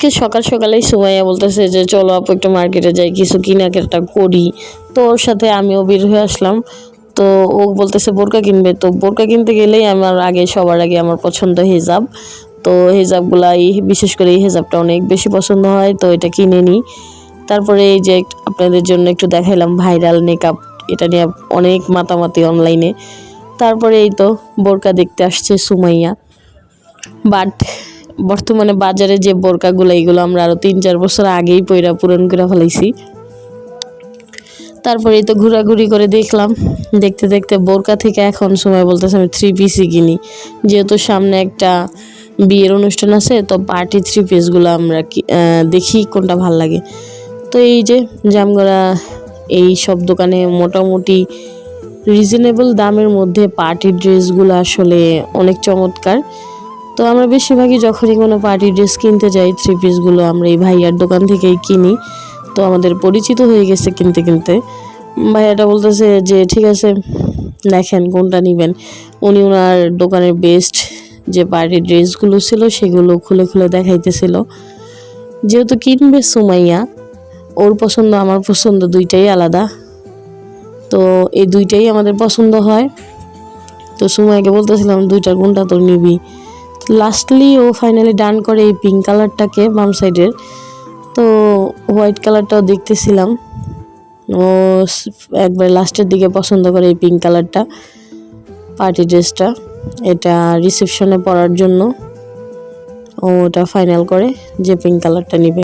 আজকে সকাল সকালেই সুমাইয়া বলতেছে যে চলো আপু একটু মার্কেটে যাই, কিছু কেনাকাটা করি। তো ওর সাথে আমিও বের হয়ে আসলাম। তো ও বলতেছে বোরকা কিনবে, তো বোরকা কিনতে গেলেই আমার সবার আগে আমার পছন্দ হিজাব। তো হিজাবগুলা বিশেষ করে এই হিজাবটা অনেক বেশি পছন্দ হয়, তো এটা কিনে নিই। তারপরে এই যে আপনাদের জন্য একটু দেখাইলাম ভাইরাল মেকআপ, এটা নিয়ে অনেক মাতামাতি অনলাইনে। তারপরে এই তো বোরকা দেখতে আসছে সুমাইয়া। বাট বর্তমানে বাজারে যে বোরকাগুলো, এগুলো আমরা আরও 3-4 বছর আগেই পইরা পূরণ করে ফেলাইছি। তারপরে এই তো ঘোরাঘুরি করে দেখলাম, দেখতে দেখতে বোরকা থেকে এখন সময় বলতেছে আমি 3 পিসই কিনি, যেহেতু সামনে একটা বিয়ের অনুষ্ঠান আছে। তো পার্টি 3 পিসগুলো আমরা দেখি কোনটা ভাল লাগে। তো এই যে জামগড়া এই সব দোকানে মোটামুটি রিজনেবল দামের মধ্যে পার্টি ড্রেসগুলো আসলে অনেক চমৎকার। তো আমরা বেশিরভাগই যখনই কোনো পার্টি ড্রেস কিনতে যাই 3 পিসগুলো আমরা এই ভাইয়ার দোকান থেকেই কিনি। তো আমাদের পরিচিত হয়ে গেছে কিনতে কিনতে। ভাইয়াটা বলতেছে যে ঠিক আছে দেখেন কোনটা নেবেন। উনি ওনার দোকানের বেস্ট যে পার্টি ড্রেসগুলো ছিল সেগুলো খুলে খুলে দেখাইতেছিল। যেহেতু কিনবে সুমাইয়া, ওর পছন্দ আমার পছন্দ দুইটাই আলাদা, তো এই দুইটাই আমাদের পছন্দ হয়। তো সুমাইয়াকে বলতেছিলাম দুইটার কোনটা তোর নিবি। লাস্টলি ও ফাইনালি ডান করে এই পিঙ্ক কালারটাকে বাম সাইডের। তো হোয়াইট কালারটাও দেখতেছিলাম, ও একবার লাস্টের দিকে পছন্দ করে এই পিঙ্ক কালারটা পার্টি ড্রেসটা। এটা রিসেপশনে পরার জন্য ও ওটা ফাইনাল করে যে পিঙ্ক কালারটা নিবে।